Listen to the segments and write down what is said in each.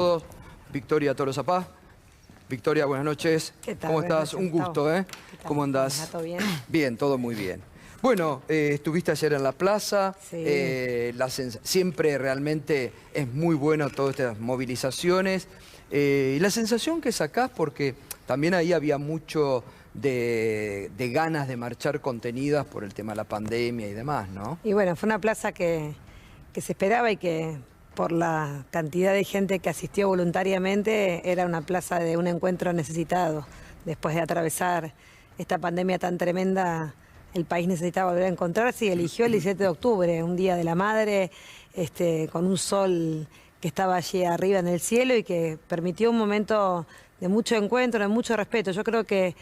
Todos. Victoria Tolosapá. Victoria, buenas noches. ¿Qué tal? ¿Cómo estás? Un gusto, ¿eh? ¿Cómo andás? ¿Todo bien? Bien, todo muy bien. Bueno, estuviste ayer en la plaza. Sí. Siempre realmente es muy bueno todas estas movilizaciones. Y la sensación que sacás, porque también ahí había mucho de ganas de marchar contenidas por el tema de la pandemia y demás, ¿no? Y bueno, fue una plaza que se esperaba y que por la cantidad de gente que asistió voluntariamente era una plaza de un encuentro necesitado. Después de atravesar esta pandemia tan tremenda, el país necesitaba volver a encontrarse y eligió el 17 de octubre, un día de la madre, con un sol que estaba allí arriba en el cielo y que permitió un momento de mucho encuentro, de mucho respeto. Yo creo que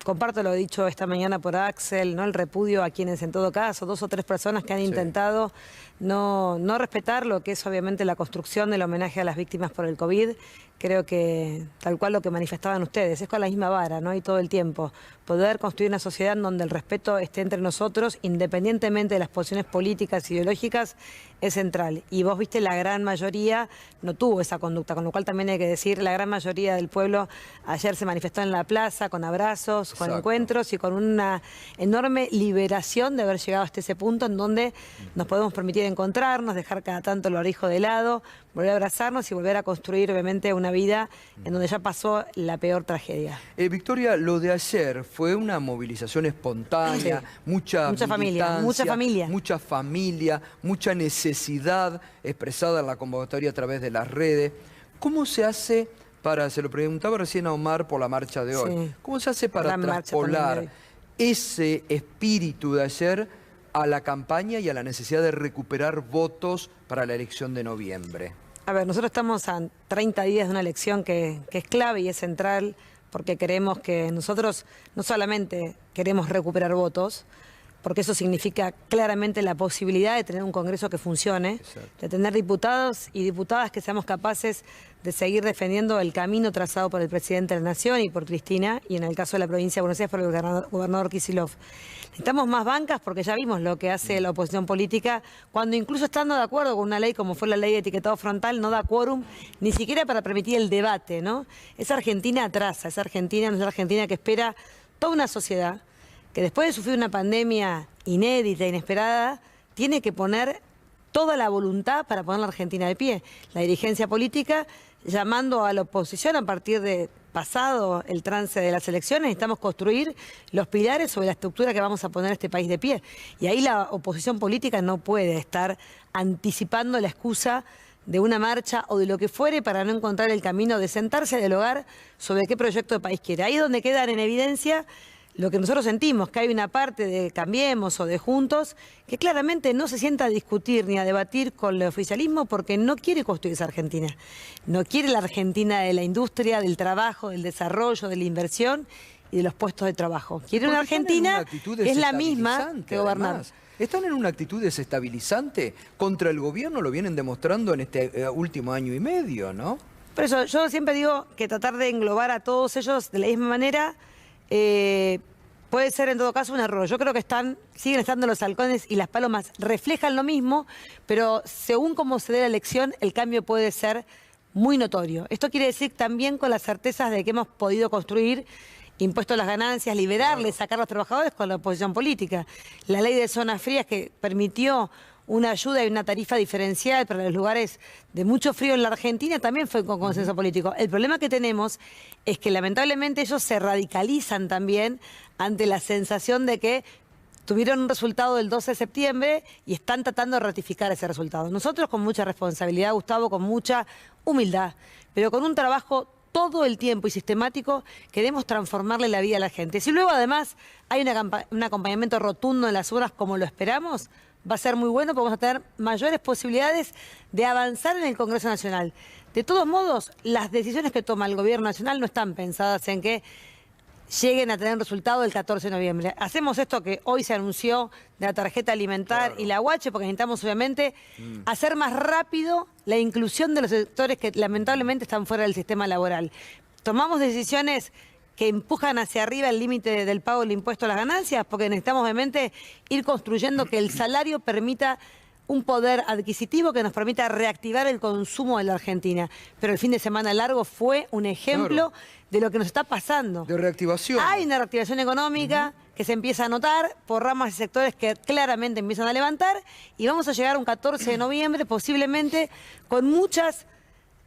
comparto lo dicho esta mañana por Axel, ¿no? El repudio a quienes en todo caso, 2 o 3 personas que han intentado no respetar lo que es obviamente la construcción del homenaje a las víctimas por el COVID. Creo que tal cual lo que manifestaban ustedes, es con la misma vara, ¿no? Y todo el tiempo, poder construir una sociedad en donde el respeto esté entre nosotros, independientemente de las posiciones políticas, ideológicas, es central. Y vos viste, la gran mayoría no tuvo esa conducta, con lo cual también hay que decir, la gran mayoría del pueblo ayer se manifestó en la plaza, con abrazos, con encuentros y con una enorme liberación de haber llegado hasta ese punto en donde nos podemos permitir encontrarnos, dejar cada tanto el barbijo de lado, volver a abrazarnos y volver a construir obviamente una vida en donde ya pasó la peor tragedia. Victoria, lo de ayer fue una movilización espontánea, mucha familia, mucha necesidad expresada en la convocatoria a través de las redes. ¿Cómo se hace para, se lo preguntaba recién a Omar por la marcha de hoy, cómo se hace para traspolar ese espíritu de ayer a la campaña y a la necesidad de recuperar votos para la elección de noviembre? A ver, nosotros estamos a 30 días de una elección que es clave y es central porque creemos que nosotros no solamente queremos recuperar votos, porque eso significa claramente la posibilidad de tener un Congreso que funcione, de tener diputados y diputadas que seamos capaces de seguir defendiendo el camino trazado por el presidente de la Nación y por Cristina, y en el caso de la provincia de Buenos Aires por el gobernador Kicillof. Necesitamos más bancas porque ya vimos lo que hace la oposición política, cuando incluso estando de acuerdo con una ley como fue la ley de etiquetado frontal, no da quórum ni siquiera para permitir el debate, ¿no? Esa Argentina atrasa, esa Argentina no es la Argentina que espera toda una sociedad que después de sufrir una pandemia inédita, inesperada, tiene que poner toda la voluntad para poner la Argentina de pie. La dirigencia política llamando a la oposición a partir de pasado el trance de las elecciones, necesitamos construir los pilares sobre la estructura que vamos a poner a este país de pie. Y ahí la oposición política no puede estar anticipando la excusa de una marcha o de lo que fuere para no encontrar el camino de sentarse a dialogar sobre qué proyecto de país quiere. Ahí es donde quedan en evidencia lo que nosotros sentimos, que hay una parte de Cambiemos o de Juntos que claramente no se sienta a discutir ni a debatir con el oficialismo porque no quiere construir esa Argentina. No quiere la Argentina de la industria, del trabajo, del desarrollo, de la inversión y de los puestos de trabajo. Quiere una Argentina que es la misma que gobernar. Además, están en una actitud desestabilizante contra el gobierno, lo vienen demostrando en este último año y medio, ¿no? Por eso yo siempre digo que tratar de englobar a todos ellos de la misma manera puede ser en todo caso un error. Yo creo que siguen estando los halcones y las palomas, reflejan lo mismo, pero según cómo se dé la elección, el cambio puede ser muy notorio. Esto quiere decir también con las certezas de que hemos podido construir impuestos a las ganancias, liberarles, sacar a los trabajadores con la oposición política. La ley de zonas frías que permitió una ayuda y una tarifa diferencial para los lugares de mucho frío en la Argentina también fue con consenso político. El problema que tenemos es que lamentablemente ellos se radicalizan también ante la sensación de que tuvieron un resultado del 12 de septiembre y están tratando de ratificar ese resultado. Nosotros con mucha responsabilidad, Gustavo, con mucha humildad, pero con un trabajo todo el tiempo y sistemático, queremos transformarle la vida a la gente. Si luego además hay un acompañamiento rotundo en las urnas como lo esperamos, va a ser muy bueno, porque vamos a tener mayores posibilidades de avanzar en el Congreso Nacional. De todos modos, las decisiones que toma el Gobierno Nacional no están pensadas en que lleguen a tener resultado el 14 de noviembre. Hacemos esto que hoy se anunció de la tarjeta alimentar y la UH, porque necesitamos obviamente hacer más rápido la inclusión de los sectores que lamentablemente están fuera del sistema laboral. Tomamos decisiones que empujan hacia arriba el límite del pago del impuesto a las ganancias, porque necesitamos obviamente ir construyendo que el salario permita un poder adquisitivo que nos permita reactivar el consumo de la Argentina. Pero el fin de semana largo fue un ejemplo de lo que nos está pasando. De reactivación. Hay una reactivación económica que se empieza a notar por ramas y sectores que claramente empiezan a levantar y vamos a llegar a un 14 de noviembre posiblemente con muchas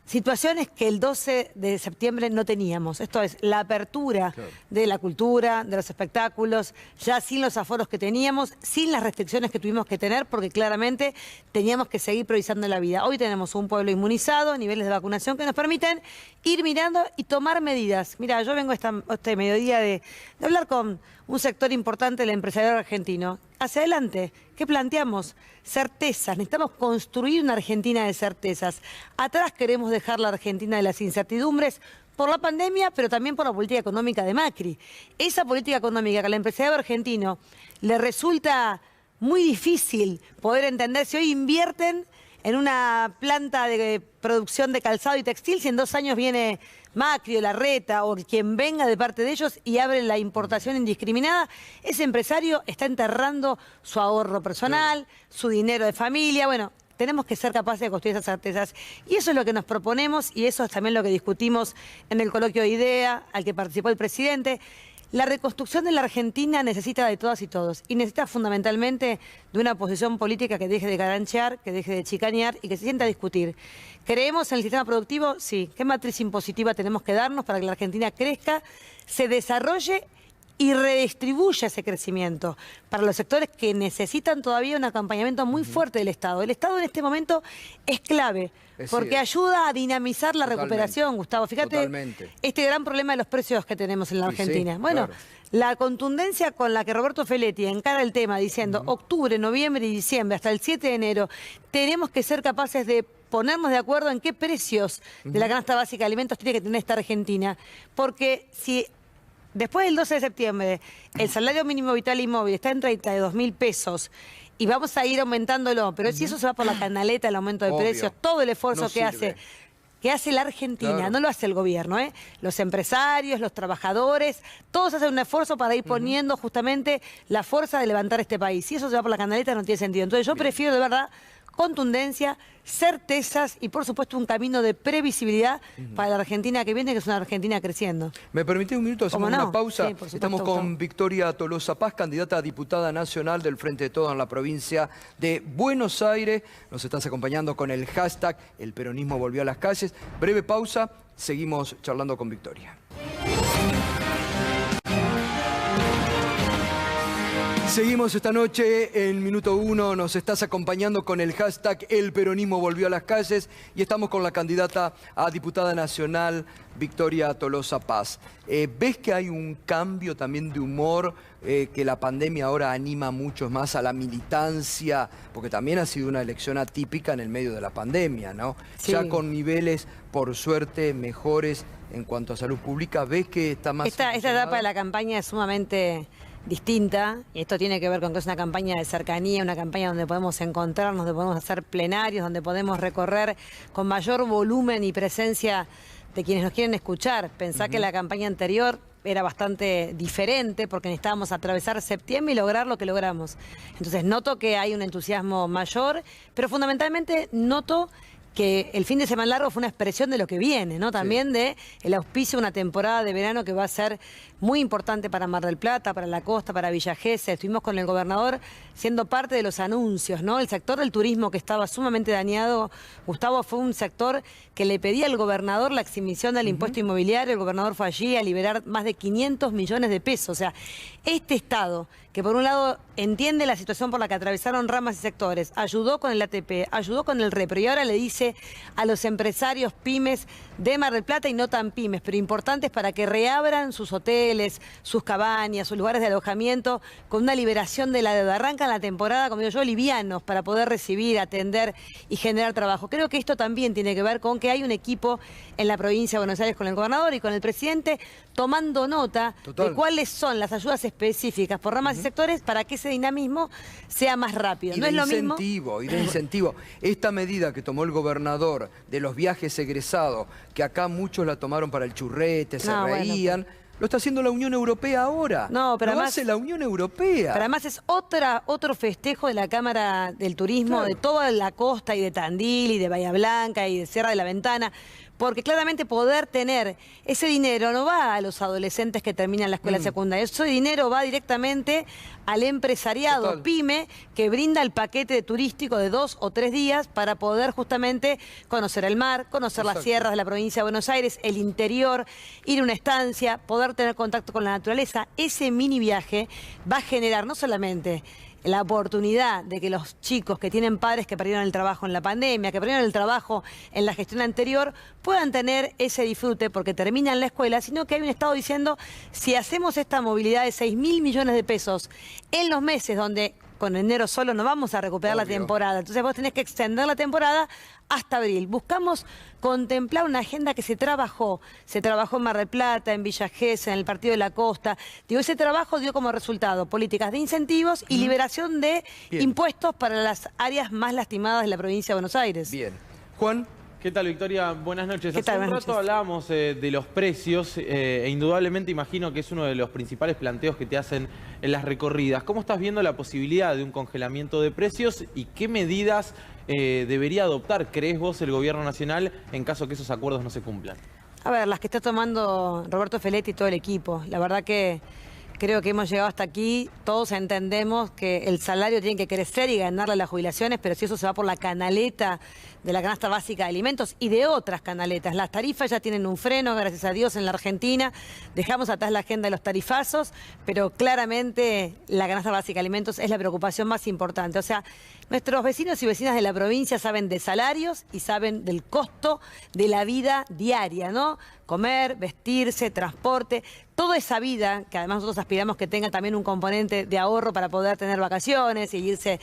situaciones que el 12 de septiembre no teníamos. Esto es la apertura de la cultura, de los espectáculos, ya sin los aforos que teníamos, sin las restricciones que tuvimos que tener, porque claramente teníamos que seguir priorizando la vida. Hoy tenemos un pueblo inmunizado, niveles de vacunación que nos permiten ir mirando y tomar medidas. Mira, yo vengo este mediodía de hablar con un sector importante del empresariado argentino. Hacia adelante, ¿qué planteamos? Certezas, necesitamos construir una Argentina de certezas. Atrás queremos dejar la Argentina de las incertidumbres por la pandemia, pero también por la política económica de Macri. Esa política económica que al empresariado argentino le resulta muy difícil poder entender si hoy invierten en una planta de producción de calzado y textil, si en 2 años viene Macri o Larreta o quien venga de parte de ellos y abre la importación indiscriminada, ese empresario está enterrando su ahorro personal, su dinero de familia. Bueno, tenemos que ser capaces de construir esas certezas. Y eso es lo que nos proponemos y eso es también lo que discutimos en el coloquio de IDEA, al que participó el presidente. La reconstrucción de la Argentina necesita de todas y todos y necesita fundamentalmente de una posición política que deje de caranchear, que deje de chicanear y que se sienta a discutir. ¿Creemos en el sistema productivo? Sí. ¿Qué matriz impositiva tenemos que darnos para que la Argentina crezca, se desarrolle y redistribuya ese crecimiento para los sectores que necesitan todavía un acompañamiento muy fuerte del Estado? El Estado en este momento es clave porque ayuda a dinamizar la recuperación, Gustavo. Fíjate este gran problema de los precios que tenemos en la Argentina. Bueno, la contundencia con la que Roberto Feletti encara el tema diciendo octubre, noviembre y diciembre, hasta el 7 de enero, tenemos que ser capaces de ponernos de acuerdo en qué precios de la canasta básica de alimentos tiene que tener esta Argentina. Porque si después del 12 de septiembre el salario mínimo vital y móvil está en 32.000 pesos y vamos a ir aumentándolo, pero si eso se va por la canaleta, el aumento de precios, todo el esfuerzo que hace la Argentina, no lo hace el gobierno, los empresarios, los trabajadores, todos hacen un esfuerzo para ir poniendo justamente la fuerza de levantar este país. Si eso se va por la canaleta no tiene sentido. Entonces yo prefiero de verdad contundencia, certezas y por supuesto un camino de previsibilidad para la Argentina que viene, que es una Argentina creciendo. ¿Me permitís un minuto? Hacemos una pausa. Sí, estamos con Victoria Tolosa Paz, candidata a diputada nacional del Frente de Todos en la provincia de Buenos Aires. Nos estás acompañando con el hashtag El Peronismo Volvió a las Calles. Breve pausa, seguimos charlando con Victoria. Seguimos esta noche en Minuto 1, nos estás acompañando con el hashtag El Peronismo Volvió a las Calles y estamos con la candidata a diputada nacional, Victoria Tolosa Paz. ¿Ves que hay un cambio también de humor, que la pandemia ahora anima mucho más a la militancia? Porque también ha sido una elección atípica en el medio de la pandemia, ¿no? Sí. Ya con niveles, por suerte, mejores en cuanto a salud pública. ¿Ves que está más... Esta etapa de la campaña es sumamente distinta, y esto tiene que ver con que es una campaña de cercanía, una campaña donde podemos encontrarnos, donde podemos hacer plenarios, donde podemos recorrer con mayor volumen y presencia de quienes nos quieren escuchar. Pensá que la campaña anterior era bastante diferente porque necesitábamos atravesar septiembre y lograr lo que logramos. Entonces noto que hay un entusiasmo mayor, pero fundamentalmente noto que el fin de semana largo fue una expresión de lo que viene, ¿no? También de el auspicio de una temporada de verano que va a ser muy importante para Mar del Plata, para la costa, para Villa Gesell. Estuvimos con el gobernador siendo parte de los anuncios, ¿no? El sector del turismo que estaba sumamente dañado, Gustavo, fue un sector que le pedía al gobernador la exhibición del impuesto inmobiliario. El gobernador fue allí a liberar más de 500 millones de pesos. O sea, este Estado, que por un lado entiende la situación por la que atravesaron ramas y sectores, ayudó con el ATP, ayudó con el REPRO y ahora le dice a los empresarios pymes de Mar del Plata y no tan pymes, pero importantes para que reabran sus hoteles, sus cabañas, sus lugares de alojamiento con una liberación de la deuda. Arrancan la temporada, como digo yo, livianos para poder recibir, atender y generar trabajo. Creo que esto también tiene que ver con que hay un equipo en la provincia de Buenos Aires con el gobernador y con el presidente tomando nota de cuáles son las ayudas específicas por ramas y sectores para que ese dinamismo sea más rápido. Y no es lo mismo. Y de incentivo. Esta medida que tomó el gobernador de los viajes egresados, que acá muchos la tomaron para el churrete, se reían. Bueno. Lo está haciendo la Unión Europea ahora. No, pero lo además, hace la Unión Europea. Pero además es otro festejo de la Cámara del Turismo, claro, de toda la costa y de Tandil y de Bahía Blanca y de Sierra de la Ventana. Porque claramente poder tener ese dinero no va a los adolescentes que terminan la escuela secundaria. Ese dinero va directamente al empresariado, total, pyme, que brinda el paquete turístico de 2 o 3 días para poder justamente conocer el mar, conocer las sierras de la provincia de Buenos Aires, el interior, ir a una estancia, poder tener contacto con la naturaleza. Ese mini viaje va a generar no solamente la oportunidad de que los chicos que tienen padres que perdieron el trabajo en la pandemia, que perdieron el trabajo en la gestión anterior, puedan tener ese disfrute porque terminan la escuela, sino que hay un Estado diciendo, si hacemos esta movilidad de 6.000 millones de pesos en los meses donde con enero solo no vamos a recuperar la temporada, entonces vos tenés que extender la temporada hasta abril. Buscamos contemplar una agenda que se trabajó en Mar del Plata, en Villa Gesell, en el Partido de la Costa. Digo, ese trabajo dio como resultado políticas de incentivos y liberación de impuestos para las áreas más lastimadas de la provincia de Buenos Aires. Bien. Juan. ¿Qué tal, Victoria? Buenas noches. Hace un rato hablábamos de los precios e indudablemente imagino que es uno de los principales planteos que te hacen en las recorridas. ¿Cómo estás viendo la posibilidad de un congelamiento de precios y qué medidas debería adoptar, crees vos, el Gobierno Nacional en caso que esos acuerdos no se cumplan? A ver, las que está tomando Roberto Feletti y todo el equipo. La verdad que creo que hemos llegado hasta aquí, todos entendemos que el salario tiene que crecer y ganarle a las jubilaciones, pero si eso se va por la canaleta de la canasta básica de alimentos y de otras canaletas. Las tarifas ya tienen un freno, gracias a Dios, en la Argentina. Dejamos atrás la agenda de los tarifazos, pero claramente la canasta básica de alimentos es la preocupación más importante. O sea, nuestros vecinos y vecinas de la provincia saben de salarios y saben del costo de la vida diaria, ¿no? Comer, vestirse, transporte, toda esa vida, que además nosotros aspiramos que tenga también un componente de ahorro para poder tener vacaciones y irse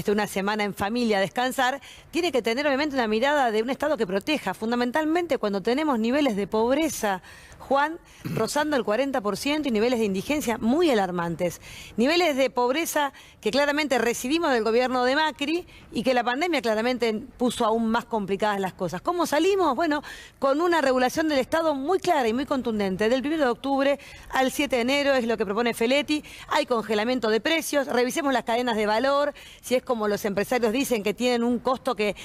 una semana en familia a descansar, tiene que tener obviamente una mirada de un Estado que proteja, fundamentalmente cuando tenemos niveles de pobreza, Juan, rozando el 40% y niveles de indigencia muy alarmantes. Niveles de pobreza que claramente recibimos del gobierno de Macri y que la pandemia claramente puso aún más complicadas las cosas. ¿Cómo salimos? Bueno, con una regulación del Estado muy clara y muy contundente. Del 1 de octubre al 7 de enero es lo que propone Feletti. Hay congelamiento de precios. Revisemos las cadenas de valor. Si es como los empresarios dicen que tienen un costo que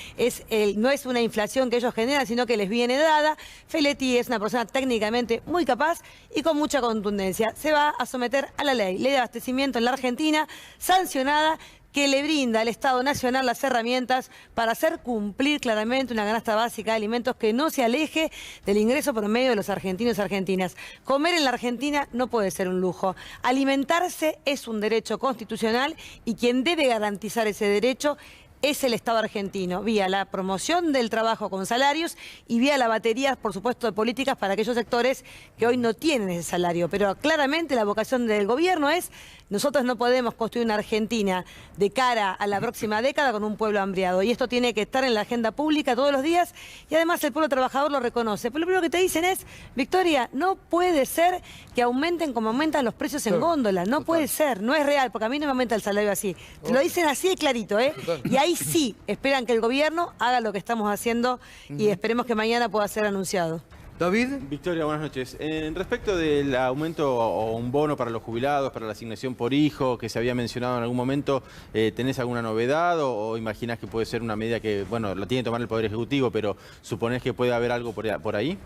no es una inflación que ellos generan, sino que les viene dada. Feletti es una persona técnicamente muy capaz y con mucha contundencia. Se va a someter a la ley de abastecimiento en la Argentina, sancionada, que le brinda al Estado Nacional las herramientas para hacer cumplir claramente una canasta básica de alimentos que no se aleje del ingreso promedio de los argentinos y argentinas. Comer en la Argentina no puede ser un lujo. Alimentarse es un derecho constitucional y quien debe garantizar ese derecho es el Estado argentino, vía la promoción del trabajo con salarios y vía la batería, por supuesto, de políticas para aquellos sectores que hoy no tienen ese salario. Pero claramente la vocación del gobierno es, nosotros no podemos construir una Argentina de cara a la próxima década con un pueblo hambriado. Y esto tiene que estar en la agenda pública todos los días y además el pueblo trabajador lo reconoce. Pero lo primero que te dicen es, Victoria, no puede ser que aumenten como aumentan los precios en góndola. No puede ser, no es real, porque a mí no me aumenta el salario así. Te lo dicen así de clarito, ¿eh? Y ahí sí esperan que el gobierno haga lo que estamos haciendo y esperemos que mañana pueda ser anunciado. David. Victoria, buenas noches. Respecto del aumento o un bono para los jubilados, para la asignación por hijo, que se había mencionado en algún momento, ¿tenés alguna novedad o imaginás que puede ser una medida que, bueno, la tiene que tomar el Poder Ejecutivo, pero suponés que puede haber algo por ahí?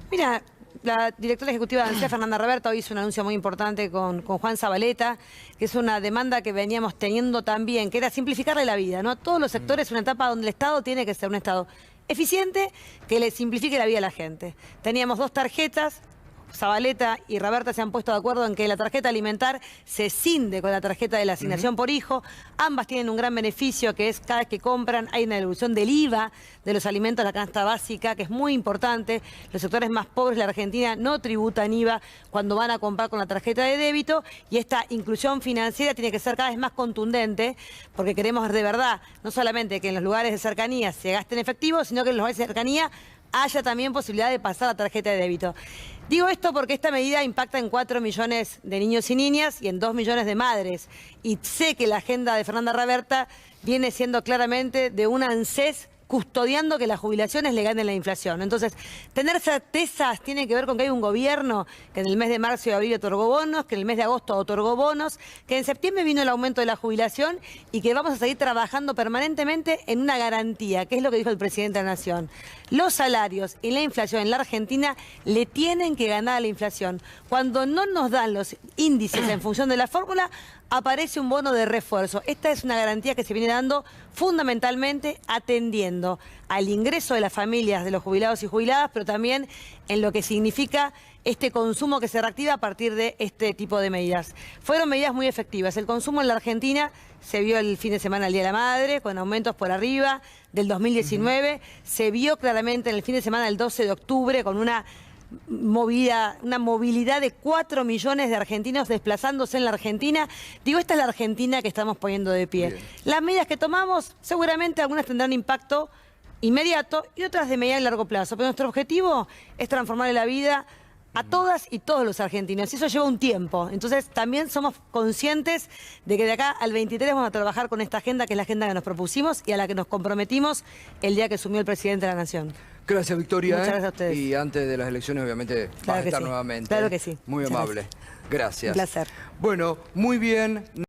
Mira, la directora ejecutiva de ANSES, Fernanda Raberta, hoy hizo un anuncio muy importante con Juan Zabaleta, que es una demanda que veníamos teniendo también, que era simplificarle la vida, ¿no? A todos los sectores, una etapa donde el Estado tiene que ser un Estado eficiente, que le simplifique la vida a la gente. Teníamos 2 tarjetas. Zabaleta y Raberta se han puesto de acuerdo en que la tarjeta alimentar se cinde con la tarjeta de la asignación por hijo. Ambas tienen un gran beneficio, que es cada vez que compran hay una devolución del IVA de los alimentos a la canasta básica, que es muy importante. Los sectores más pobres de la Argentina no tributan IVA cuando van a comprar con la tarjeta de débito y esta inclusión financiera tiene que ser cada vez más contundente porque queremos de verdad no solamente que en los lugares de cercanía se gaste en efectivo, sino que en los lugares de cercanía haya también posibilidad de pasar la tarjeta de débito. Digo esto porque esta medida impacta en 4 millones de niños y niñas y en 2 millones de madres. Y sé que la agenda de Fernanda Raberta viene siendo claramente de una ANSES custodiando que las jubilaciones le ganen la inflación. Entonces, tener certezas tiene que ver con que hay un gobierno que en el mes de marzo y abril otorgó bonos, que en el mes de agosto otorgó bonos, que en septiembre vino el aumento de la jubilación y que vamos a seguir trabajando permanentemente en una garantía, que es lo que dijo el presidente de la Nación. Los salarios y la inflación en la Argentina le tienen que ganar a la inflación. Cuando no nos dan los índices en función de la fórmula, aparece un bono de refuerzo. Esta es una garantía que se viene dando fundamentalmente atendiendo al ingreso de las familias de los jubilados y jubiladas, pero también en lo que significa este consumo que se reactiva a partir de este tipo de medidas. Fueron medidas muy efectivas. El consumo en la Argentina se vio el fin de semana, el Día de la Madre, con aumentos por arriba del 2019. Se vio claramente en el fin de semana del 12 de octubre con una movilidad de 4 millones de argentinos desplazándose en la Argentina. Digo, esta es la Argentina que estamos poniendo de pie. Bien. Las medidas que tomamos, seguramente algunas tendrán impacto inmediato y otras de mediano y largo plazo. Pero nuestro objetivo es transformarle la vida a todas y todos los argentinos. Y eso lleva un tiempo. Entonces también somos conscientes de que de acá al 23 vamos a trabajar con esta agenda, que es la agenda que nos propusimos y a la que nos comprometimos el día que asumió el presidente de la Nación. Gracias, Victoria. Muchas gracias a ustedes. Y antes de las elecciones, obviamente, claro vas a estar sí. nuevamente. Claro que sí. Muy Muchas amable. Gracias. Un placer. Bueno, muy bien.